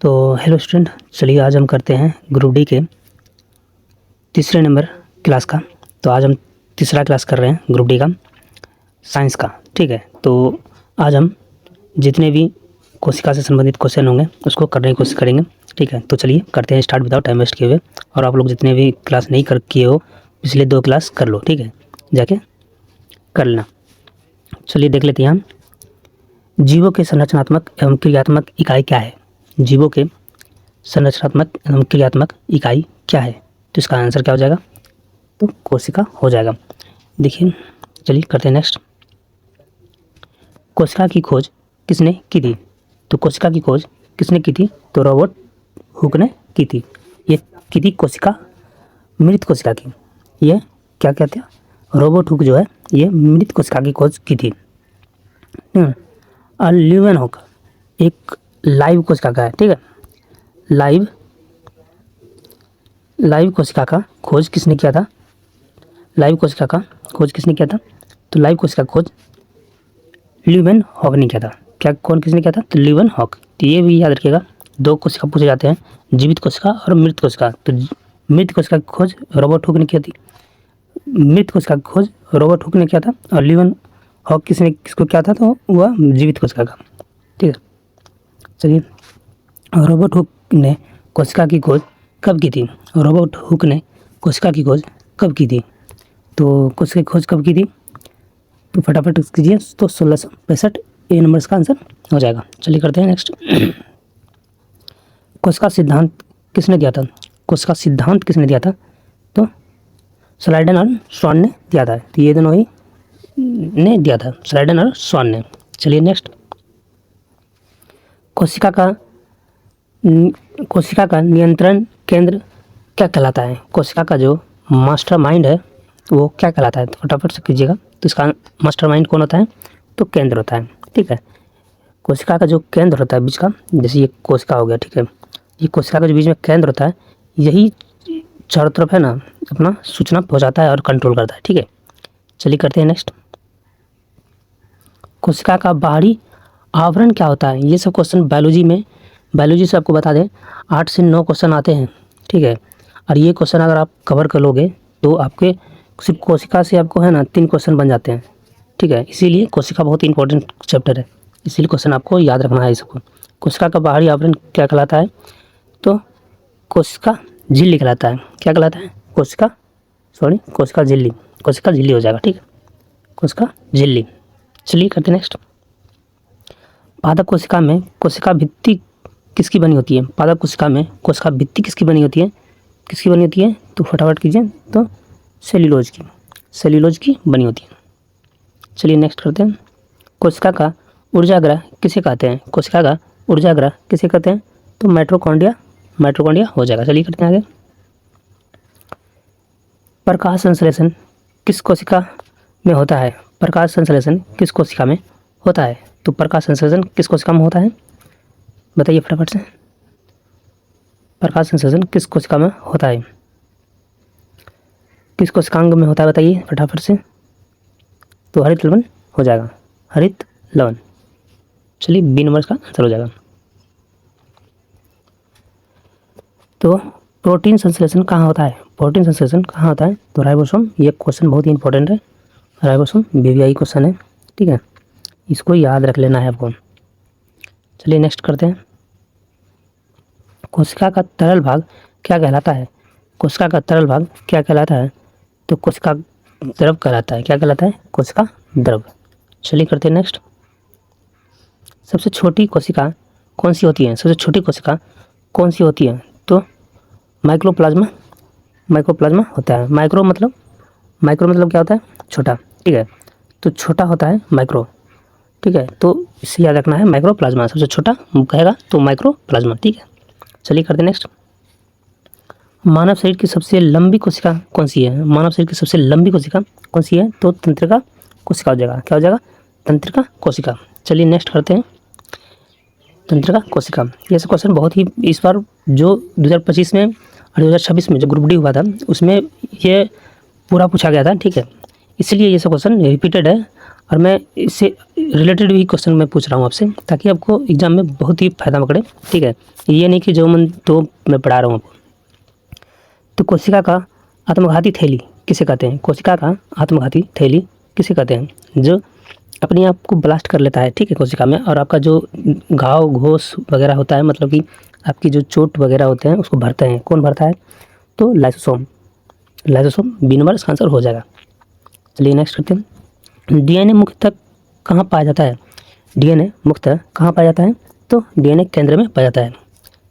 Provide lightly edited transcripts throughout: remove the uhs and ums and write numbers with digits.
तो hello student, चलिए आज हम करते हैं ग्रुप डी के तीसरे नंबर क्लास का। तो आज हम तीसरा क्लास कर रहे हैं ग्रुप डी का साइंस का। ठीक है, तो आज हम जितने भी कोशिका से संबंधित क्वेश्चन होंगे उसको करने की कोशिश करेंगे। ठीक है, तो चलिए करते हैं स्टार्ट विदाउट टाइम वेस्ट किए हुए। और आप लोग जितने भी क्लास नहीं कर किए हो पिछले 2 क्लास कर लो। ठीक है, जाके कर लेना। चलिए देख लेते हैं हम जीवों के संरचनात्मक एवं क्रियात्मक इकाई क्या है। जीवों के संरचनात्मक एवं क्रियात्मक इकाई क्या है, तो इसका आंसर क्या हो जाएगा, तो कोशिका हो जाएगा। देखिए चलिए करते हैं नेक्स्ट। कोशिका की खोज किसने की थी, तो कोशिका की खोज किसने की थी, तो रॉबर्ट हुक ने की थी। ये की थी कोशिका, मृत कोशिका की। ये क्या कहते हैं, रॉबर्ट हुक जो है ये मृत कोशिका की खोज की थी। और ल्यूवेन हुक एक लाइव कोशिका का है। ठीक है, लाइव कोशिका का खोज किसने किया था, लाइव कोशिका का खोज किसने किया था, तो लाइव कोशिका का खोज ल्यूवेन हॉक ने किया था। क्या कौन किसने किया था, तो ल्यूवेन हॉक। तो ये भी याद रखिएगा, 2 कोशिका पूछे जाते हैं, जीवित कोशिका और मृत कोशिका। तो मृत कोशिका की खोज रॉबर्ट हुक ने की थी, मृत कोशिका की खोज रॉबर्ट हुक ने किया था। और ल्यूवेन हॉक किसको किया था, तो वह जीवित कोशिका का। ठीक है, चलिए रॉबर्ट हुक ने कोशिका की खोज कब की थी, रॉबर्ट हुक ने कोशिका की खोज कब की थी, तो कोशिका की खोज कब की थी, तो फटाफट कीजिए। तो 1665 ए नंबर इसका आंसर हो जाएगा। चलिए करते हैं नेक्स्ट। कोशिका सिद्धांत किसने दिया था, कोशिका सिद्धांत किसने दिया था, तो स्लाइडन और स्वान ने दिया था। तो ये दोनों ही ने दिया था, स्लाइडन और स्वान ने। चलिए नेक्स्ट। कोशिका का नियंत्रण केंद्र क्या कहलाता है, कोशिका का जो मास्टर माइंड है वो क्या कहलाता है, तो फटाफट से कीजिएगा। तो इसका मास्टर माइंड कौन होता है, तो केंद्र होता है। ठीक है, कोशिका का जो केंद्र होता है बीच का, जैसे ये कोशिका हो गया। ठीक है, ये कोशिका का जो बीच में केंद्र होता है, यही चारों तरफ है ना अपना सूचना पहुंचाता है और कंट्रोल करता है। ठीक है, चलिए करते हैं नेक्स्ट। कोशिका का बाहरी आवरण क्या होता है, ये सब क्वेश्चन बायोलॉजी से आपको बता दें 8 से 9 क्वेश्चन आते हैं। ठीक है, और ये क्वेश्चन अगर आप कवर कर लोगे तो आपके सिर्फ कोशिका से आपको है ना 3 क्वेश्चन बन जाते हैं। ठीक है, इसीलिए कोशिका बहुत इंपॉर्टेंट चैप्टर है, इसीलिए क्वेश्चन आपको याद रखना है इसको। कोशिका का बाहरी आवरण क्या कहलाता है, तो कोशिका झिल्ली कहलाता है। क्या कहलाता है, कोशिका झिल्ली हो जाएगा। ठीक है, कोशिका झिल्ली। चलिए करते नेक्स्ट। पादप कोशिका में कोशिका भित्ति किसकी बनी होती है, पादप कोशिका में कोशिका भित्ति किसकी बनी होती है, तो फटाफट कीजिए, तो सेल्यूलोज की बनी होती है। चलिए नेक्स्ट करते हैं। कोशिका का ऊर्जाग्रह किसे कहते हैं, कोशिका का ऊर्जाग्रह किसे कहते हैं, तो माइटोकॉन्ड्रिया हो जाएगा। चलिए करते हैं आगे। प्रकाश संश्लेषण किस कोशिका में होता है, प्रकाश संश्लेषण किस कोशिका में होता है, तो प्रकाश संश्लेषण किस कोशिका में होता है, बताइए फटाफट से। प्रकाश संश्लेषण किस कोशिका में होता है, किस कोशिकांग में होता है, बताइए फटाफट से। तो हरित लवण हो जाएगा, हरित लवण। चलिए बी नंबर का आंसर हो जाएगा। तो प्रोटीन संश्लेषण कहाँ होता है, तो राइबोसोम। ये क्वेश्चन बहुत ही इंपॉर्टेंट है, राइबोसोम वीवीआई क्वेश्चन है। ठीक है, इसको याद रख लेना है आपको। चलिए नेक्स्ट करते हैं। कोशिका का तरल भाग क्या कहलाता है, कोशिका का तरल भाग क्या कहलाता है, तो कोशिका द्रव कहलाता है। क्या कहलाता है, कोशिका द्रव। चलिए करते हैं नेक्स्ट। सबसे छोटी कोशिका कौन सी होती है, तो माइक्रोप्लाज्मा होता है। माइक्रो मतलब क्या होता है, छोटा। ठीक है, तो छोटा होता है माइक्रो। ठीक है, तो इसे याद रखना है, माइक्रोप्लाज्मा सबसे छोटा कहेगा तो माइक्रोप्लाज्मा। ठीक है, चलिए करते हैं नेक्स्ट। मानव शरीर की सबसे लंबी कोशिका कौन सी है, तो तंत्रिका कोशिका हो जाएगा। क्या हो जाएगा, तंत्रिका कोशिका। चलिए नेक्स्ट करते हैं। तंत्रिका कोशिका, ये सब क्वेश्चन बहुत ही इस बार जो 2025 में और 2026 में जो ग्रुप डी हुआ था उसमें ये पूरा पूछा गया था। ठीक है, इसलिए ये सब क्वेश्चन रिपीटेड है और मैं इससे रिलेटेड भी क्वेश्चन मैं पूछ रहा हूँ आपसे, ताकि आपको एग्जाम में बहुत ही फायदा पकड़े, ठीक है। ये नहीं कि जो मन तो मैं पढ़ा रहा हूँ आपको। तो कोशिका का आत्मघाती थैली किसे कहते हैं? कोशिका का आत्मघाती थैली किसे कहते हैं? जो अपने आप को ब्लास्ट कर लेता है, ठीक है, कोशिका में, और आपका जो घाव घोष वगैरह होता है, मतलब कि आपकी जो चोट वगैरह होते हैं उसको भरते हैं। कौन भरता है? तो लाइसोसोम। लाइसोसोम बी नंबर इसका आंसर हो जाएगा। चलिए नेक्स्ट करते हैं। डीएनए मुख्यतः कहाँ पाया जाता है? डीएनए मुख्यतः कहाँ पाया जाता है? तो डीएनए केंद्र में पाया जाता है।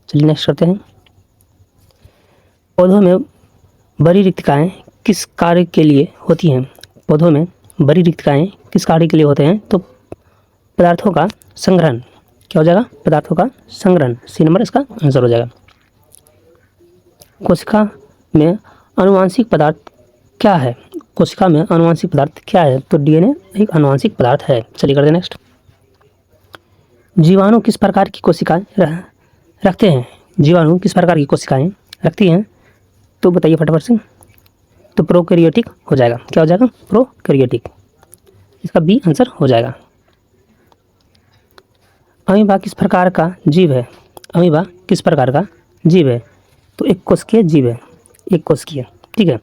चलिए नेक्स्ट करते हैं। पौधों में बड़ी रिक्तिकाएँ किस कार्य के लिए होती हैं? पौधों में बड़ी रिक्तिकाएँ किस कार्य के लिए होते हैं? तो पदार्थों का संग्रहण। क्या हो जाएगा? पदार्थों का संग्रहण। सी नंबर इसका आंसर हो जाएगा। कोशिका में आनुवांशिक पदार्थ क्या है? कोशिका में आनुवांशिक पदार्थ क्या है? तो डीएनए एक आनुवांशिक पदार्थ है। चलिए करते हैं नेक्स्ट। जीवाणु किस प्रकार की कोशिकाएं रखते हैं? जीवाणु किस प्रकार की कोशिकाएं रखती हैं? तो बताइए फटाफट से। तो प्रोकैरियोटिक हो जाएगा। क्या हो जाएगा? प्रोकैरियोटिक। इसका बी आंसर हो जाएगा। अमीबा किस प्रकार का जीव है? अमीबा किस प्रकार का जीव है? तो एक कोशिकीय जीव है। एक कोशिकीय, ठीक है।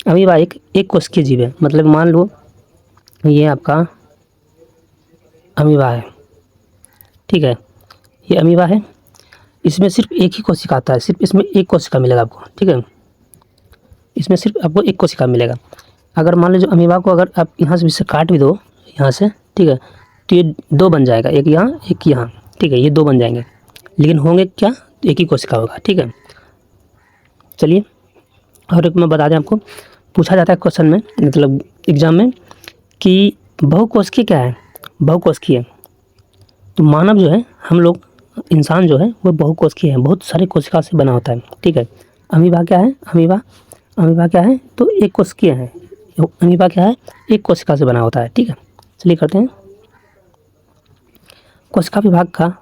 अमीबा एक कोशिकीय जीव है। मतलब मान लो ये आपका अमीबा है, ठीक है। ये अमीबा है, इसमें सिर्फ एक ही कोशिका आता है। सिर्फ इसमें एक कोशिका मिलेगा आपको, ठीक है। इसमें सिर्फ आपको एक कोशिका मिलेगा। अगर मान लीजिए अमीबा को अगर आप यहाँ से इससे काट भी दो, यहाँ से, ठीक है, तो ये दो बन जाएगा, एक यहाँ एक यहाँ, ठीक है। ये दो बन जाएंगे, लेकिन होंगे क्या? एक ही कोशिका होगा, ठीक है। चलिए और एक मैं बता दें आपको, पूछा जाता है क्वेश्चन में, मतलब एग्जाम में, कि बहुकोशिकीय क्या है? बहुकोशिकीय। तो मानव जो है, हम लोग इंसान जो है वो बहुकोशिकीय है, बहुत सारे कोशिका से बना होता है, ठीक है। अमीबा क्या है? अमीबा क्या है? तो एक कोशिकीय है। अमीबा क्या है? एक कोशिका से बना होता है, ठीक है। चलिए करते हैं। कोशिका विभाग का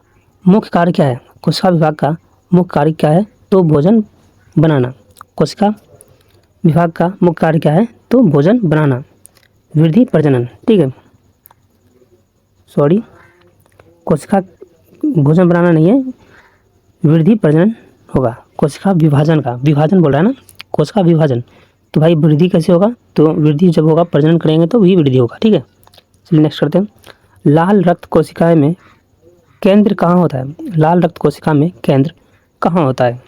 मुख्य कार्य क्या है? कोशिका विभाग का मुख्य कार्य क्या है? तो भोजन बनाना। कोशिका विभाग का मुख्य कार्य क्या है? तो भोजन बनाना, वृद्धि प्रजनन, ठीक है। सॉरी, कोशिका भोजन बनाना नहीं है, वृद्धि प्रजनन होगा। कोशिका विभाजन का, विभाजन बोल रहा है ना, कोशिका विभाजन। तो भाई वृद्धि कैसे होगा? तो वृद्धि जब होगा, प्रजनन करेंगे तो भी वृद्धि होगा, ठीक है। चलिए नेक्स्ट करते हैं। लाल रक्त कोशिका में केंद्र कहाँ होता है? लाल रक्त कोशिका में केंद्र कहाँ होता है?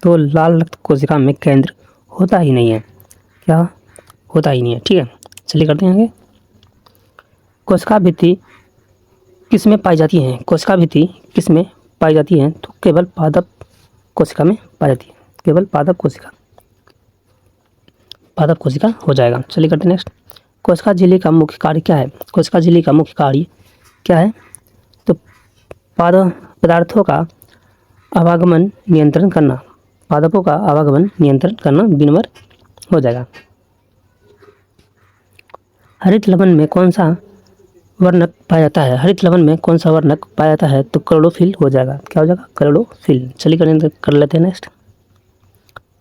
तो लाल रक्त कोशिका में केंद्र होता ही नहीं है। क्या होता ही नहीं है, ठीक है। चलिए करते हैं आगे। कोशिका भित्ति किस में पाई जाती है? कोशिका भित्ति किस में पाई जाती है? तो केवल पादप कोशिका में पाई जाती है। केवल पादप कोशिका, पादप कोशिका हो जाएगा। चलिए करते हैं नेक्स्ट। कोशिका झिल्ली का मुख्य कार्य क्या है? कोशिका झिल्ली का मुख्य कार्य क्या है? तो पदार्थों का आवागमन नियंत्रण करना। पादपों का आवागमन नियंत्रण करना बी नंबर हो जाएगा। हरित लवण में कौन सा वर्णक पाया जाता है? हरित लवण में कौन सा वर्णक पाया जाता है? तो क्लोरोफिल हो जाएगा। क्या हो जाएगा? क्लोरोफिल। चलिए कर लेते हैं नेक्स्ट।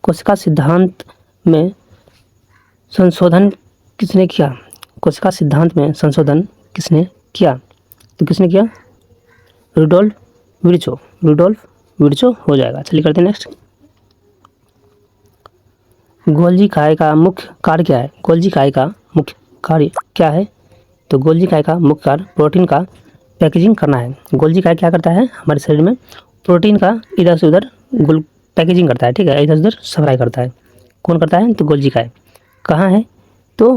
कोशिका सिद्धांत में संशोधन किसने किया? कोशिका सिद्धांत में संशोधन किसने किया? तो किसने किया? Rudolf Virchow. रुडोल्फ विर्चो हो जाएगा। चलिए करते हैं नेक्स्ट। गोल्जी काय का मुख्य कार्य क्या है? गोल्जी काय का मुख्य कार्य क्या है? तो गोल्जी काय का मुख्य कार्य प्रोटीन का पैकेजिंग करना है। गोल्जी काय क्या करता है? हमारे शरीर में प्रोटीन का इधर से उधर पैकेजिंग करता है, ठीक है, इधर से उधर सप्लाई करता है। कौन करता है? तो गोल्जी काय। कहाँ है? तो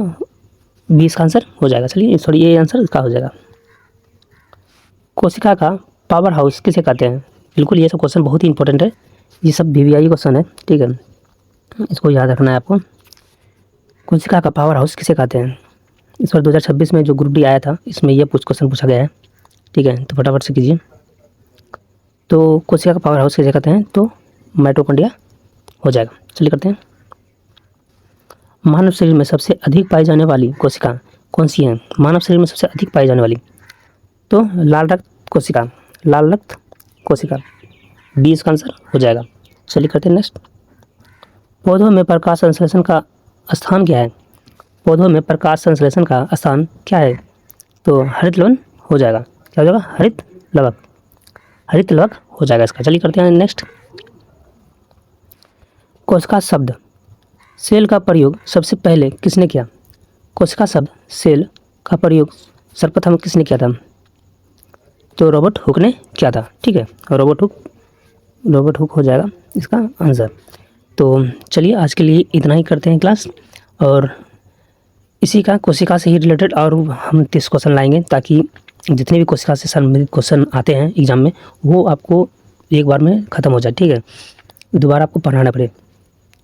20 का आंसर हो जाएगा। चलिए सॉरी, ये आंसर इसका हो जाएगा। कोशिका का पावर हाउस किसे कहते हैं? बिल्कुल, ये सब क्वेश्चन बहुत ही इंपॉर्टेंट है, ये सब VVI क्वेश्चन है, ठीक है, इसको याद रखना है आपको। कोशिका का पावर हाउस किसे कहते हैं? इस बार 2026 में जो ग्रुप डी आया था, इसमें यह क्वेश्चन पूछा गया है, ठीक है, तो फटाफट से कीजिए। तो कोशिका का पावर हाउस किसे कहते हैं? तो माइटोकॉन्ड्रिया हो जाएगा। चलिए करते हैं। मानव शरीर में सबसे अधिक पाई जाने वाली कोशिका कौन सी है? मानव शरीर में सबसे अधिक पाई जाने वाली, तो लाल रक्त कोशिका। लाल रक्त कोशिका, 20 का आंसर हो जाएगा। चलिए करते हैं नेक्स्ट। पौधों में प्रकाश संश्लेषण का स्थान क्या है? पौधों में प्रकाश संश्लेषण का स्थान क्या है? तो हरित लवण हो जाएगा। क्या हो जाएगा? हरित लवक। हरित लवक हो जाएगा इसका। चलिए करते हैं नेक्स्ट। कोशिका शब्द सेल का प्रयोग सबसे पहले किसने किया? कोशिका शब्द सेल का प्रयोग सर्वप्रथम किसने किया था? तो रॉबर्ट हुक ने किया था। ठीक है, रॉबर्ट हुक हो जाएगा इसका आंसर। तो चलिए आज के लिए इतना ही करते हैं क्लास, और इसी का कोशिका से ही रिलेटेड और हम 30 क्वेश्चन लाएंगे, ताकि जितने भी कोशिका से संबंधित क्वेश्चन आते हैं एग्जाम में वो आपको एक बार में ख़त्म हो जाए। ठीक है, दोबारा आपको पढ़ाना पड़े।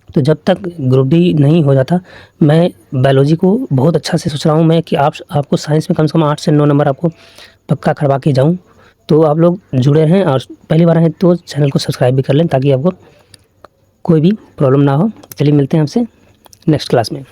तो जब तक ग्रुप डी नहीं हो जाता, मैं बायोलॉजी को बहुत अच्छा से सोच रहा हूँ मैं कि आपको साइंस में कम से कम 8 से 9 नंबर आपको पक्का करवा के जाऊँ। तो आप लोग जुड़े रहें, और पहली बार हैं तो चैनल को सब्सक्राइब भी कर लें, ताकि आपको कोई भी प्रॉब्लम ना हो। चलिए मिलते हैं आपसे नेक्स्ट क्लास में।